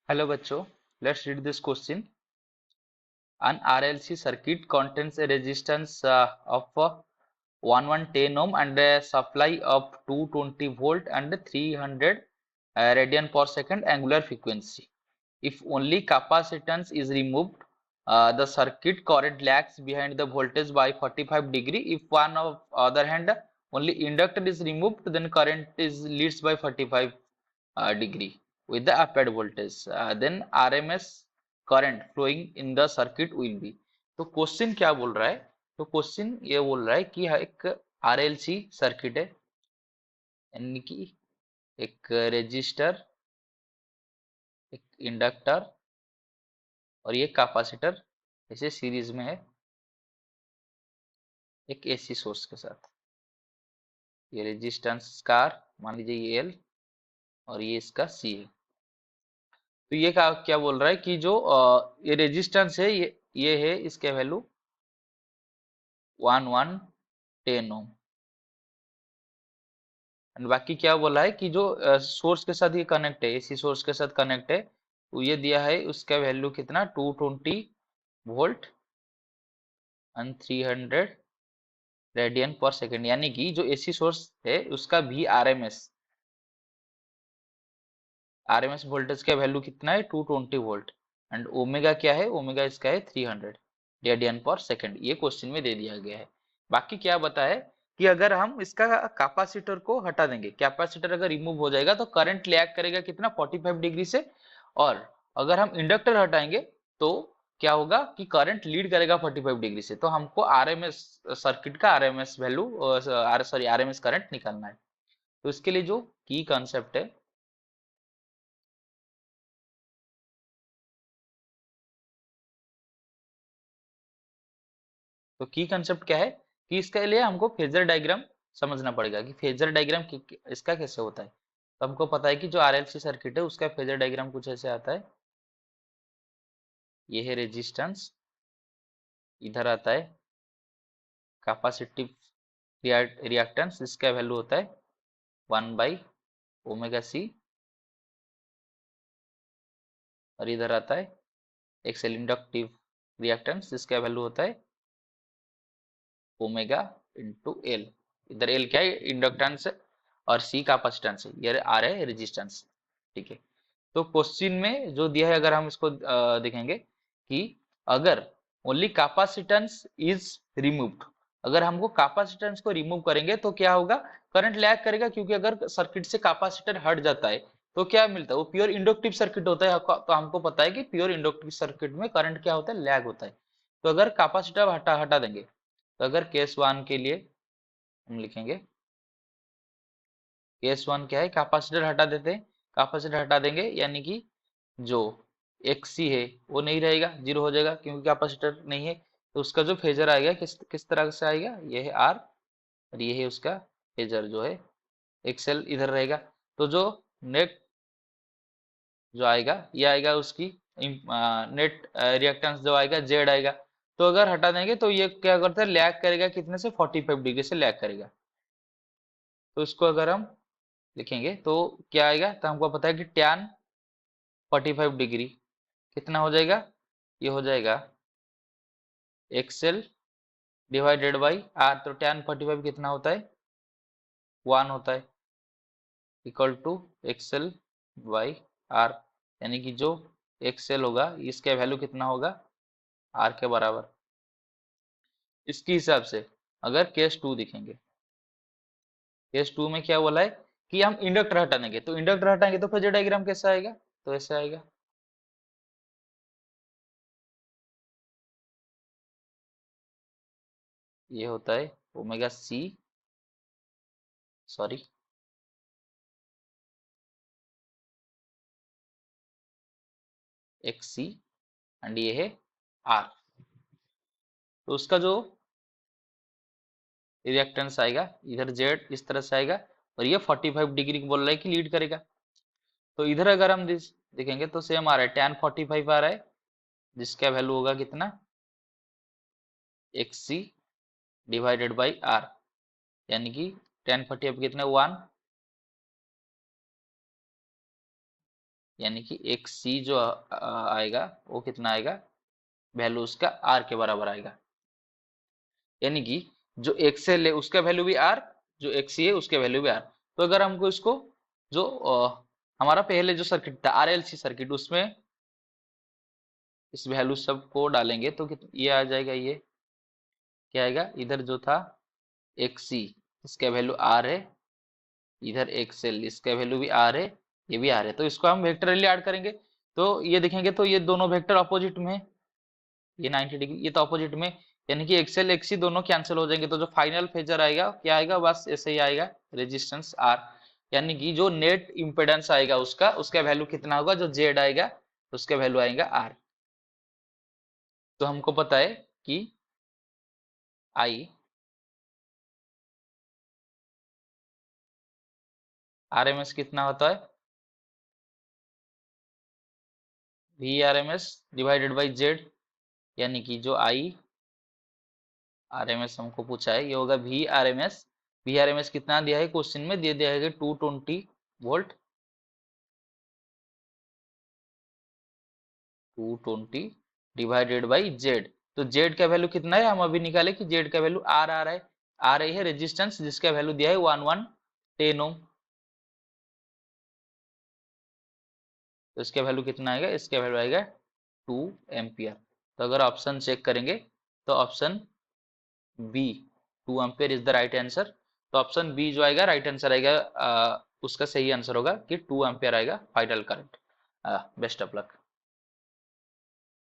Hello बच्चों, let's read this question. An RLC circuit contains a resistance of 1110 ohm and a supply of 220 volt and 300 radian per second angular frequency. If only capacitance is removed, the circuit current lags behind the voltage by 45 degree. If one of other hand only inductor is removed, then current is leads by 45 degree with the applied voltage. Then RMS current flowing in the circuit will be. तो question क्या बोल रहा है? तो question ये बोल रहा है कि एक RLC सर्किट है, यानी कि एक रेजिस्टर, एक इंडक्टर और ये कैपेसिटर ऐसे सीरीज में है एक एसी सोर्स के साथ। ये रेजिस्टेंस कार मान लीजिए ये एल और ये इसका सी है। तो ये क्या बोल रहा है कि जो ये रेजिस्टेंस है ये है इसके वैल्यू 1110 ओम। एंड बाकी क्या बोला है कि जो सोर्स के साथ ये कनेक्ट है, एसी सोर्स के साथ कनेक्ट है, तो ये दिया है उसका वैल्यू कितना 220 वोल्ट एंड 300 रेडियन पर सेकेंड, यानी कि जो एसी सोर्स है उसका भी आरएमएस वोल्टेज का वैल्यू कितना है 220 वोल्ट एंड ओमेगा क्या है, ओमेगा इसका है 300 रेडियन पर सेकेंड। ये क्वेश्चन में दे दिया गया है। बाकी क्या बताए कि अगर हम इसका कैपेसिटर को हटा देंगे, कैपेसिटर अगर रिमूव हो जाएगा तो करंट लैग करेगा कितना 45 डिग्री से, और अगर हम इंडक्टर हटाएंगे तो क्या होगा कि करंट लीड करेगा 45 डिग्री से। तो हमको आरएमएस सर्किट का RMS value sorry RMS current निकालना है। तो इसके लिए जो की कॉन्सेप्ट है, तो की कंसेप्ट क्या है कि इसके लिए हमको फेजर डायग्राम समझना पड़ेगा कि फेजर डायग्राम इसका कैसे होता है। तो हमको पता है कि जो आरएलसी सर्किट है उसका फेजर डायग्राम कुछ ऐसे आता है। ये है रेजिस्टेंस, इधर आता है कैपेसिटिव रिएक्टेंस, इसका वैल्यू होता है 1/ओमेगा सी, और इधर आता है एक्सेल इंडक्टिव रिएक्टेंस, इसका वैल्यू होता है ओमेगा इंटू एल। इधर एल क्या है, इंडक्टेंस, और सी कैपेसिटेंस है, ये आर है रेजिस्टेंस। ठीक है, तो क्वेश्चन में जो दिया है अगर हम इसको देखेंगे कि अगर ओनली कैपेसिटेंस इज रिमूव्ड, अगर हमको कैपेसिटेंस को रिमूव करेंगे तो क्या होगा, करंट लैग करेगा, क्योंकि अगर सर्किट से कैपेसिटर हट जाता है तो क्या मिलता है, वो प्योर इंडक्टिव सर्किट होता है। तो हमको पता है कि प्योर इंडक्टिव सर्किट में करंट क्या होता है, लैग होता है। तो अगर कैपेसिटर हटा हटा देंगे, तो अगर केस वन के लिए हम लिखेंगे, केस वन क्या है, कैपेसिटर हटा देते हैं, कैपेसिटर हटा देंगे यानी कि जो XC है वो नहीं रहेगा, जीरो हो जाएगा, क्योंकि कैपेसिटर नहीं है। तो उसका जो फेजर आएगा किस किस तरह से आएगा, ये है R और ये है उसका फेजर जो है XL इधर रहेगा। तो जो नेट जो आएगा ये आएगा उसकी नेट रिएक्टेंस जो आएगा Z आएगा। तो अगर हटा देंगे तो ये क्या करता है, लैग करेगा कितने से 45 डिग्री से लैग करेगा। तो इसको अगर हम लिखेंगे तो क्या आएगा, तो हमको पता है कि टैन 45 डिग्री कितना हो जाएगा, ये हो जाएगा एक्सएल डिवाइडेड बाई आर। तो टैन 45 कितना होता है, 1 होता है, equal to XL by R, यानी कि जो एक्सएल होगा इसका वैल्यू कितना होगा, आर के बराबर। इसके हिसाब से अगर केस टू दिखेंगे, केस टू में क्या बोला है कि हम इंडक्टर हटा देंगे, तो इंडक्टर हटाएंगे तो फेजर डायग्राम कैसा आएगा, तो ऐसे आएगा। ये होता है omega C, sorry X C, and ये है आर। तो उसका जो रिएक्टेंस आएगा इधर जेड इस तरह से आएगा, और ये 45 डिग्री बोल रहा है कि लीड करेगा। तो इधर अगर हम देखेंगे तो सेम आ रहा है, tan 45 आ रहा है, जिसका वैल्यू होगा कितना, X C divided by R, यानी कि tan 45 कितना 1, यानी कि एक्स सी जो आएगा वो कितना आएगा, वैल्यू उसका आर के बराबर आएगा। यानी कि जो एक्सएल है उसका वैल्यू भी आर, जो एक्सी है उसके वैल्यू भी आर। तो अगर हमको इसको जो हमारा पहले जो सर्किट था आरएलसी सर्किट, उसमें इस वैल्यू सबको डालेंगे तो ये आ जाएगा, ये क्या आएगा, इधर जो था एक्सी इसका वैल्यू आर है, इधर एक्सएल इसका वैल्यू भी आर है, ये भी आर है। तो इसको हम वेक्टरली ऐड करेंगे तो ये देखेंगे तो ये दोनों वेक्टर अपोजिट में है, ये 90 डिग्री, ये तो अपोजिट में, यानी कि एक्सएल एक्सी दोनों कैंसिल हो जाएंगे। तो जो फाइनल फेजर आएगा क्या आएगा, बस ऐसे ही आएगा, रेजिस्टेंस आर। यानी कि जो नेट इंपेडेंस आएगा उसका उसका वैल्यू कितना होगा, जो जेड आएगा उसका वैल्यू आएगा आर। तो हमको पता है कि आई आरएमएस कितना होता है, V RMS divided by Z. यानी कि जो आई आरएमएस हमको पूछा है ये होगा वी आरएमएस। वी आरएमएस कितना दिया है क्वेश्चन में, दे दिया है 220 वोल्ट, 220 डिवाइडेड बाई जेड। तो जेड का वैल्यू कितना है, हम अभी निकाले कि जेड का वैल्यू आर आ रहा है, आ रही है रेजिस्टेंस जिसका वैल्यू दिया है 1110 ओम। तो इसका वैल्यू कितना आएगा, इसका वैल्यू आएगा 2 एम्पियर। तो अगर ऑप्शन चेक करेंगे तो option B 2 ampere is the right answer. तो ऑप्शन बी जो आएगा राइट आंसर आएगा, उसका सही आंसर होगा कि 2 एम्पियर आएगा final current. Best of luck.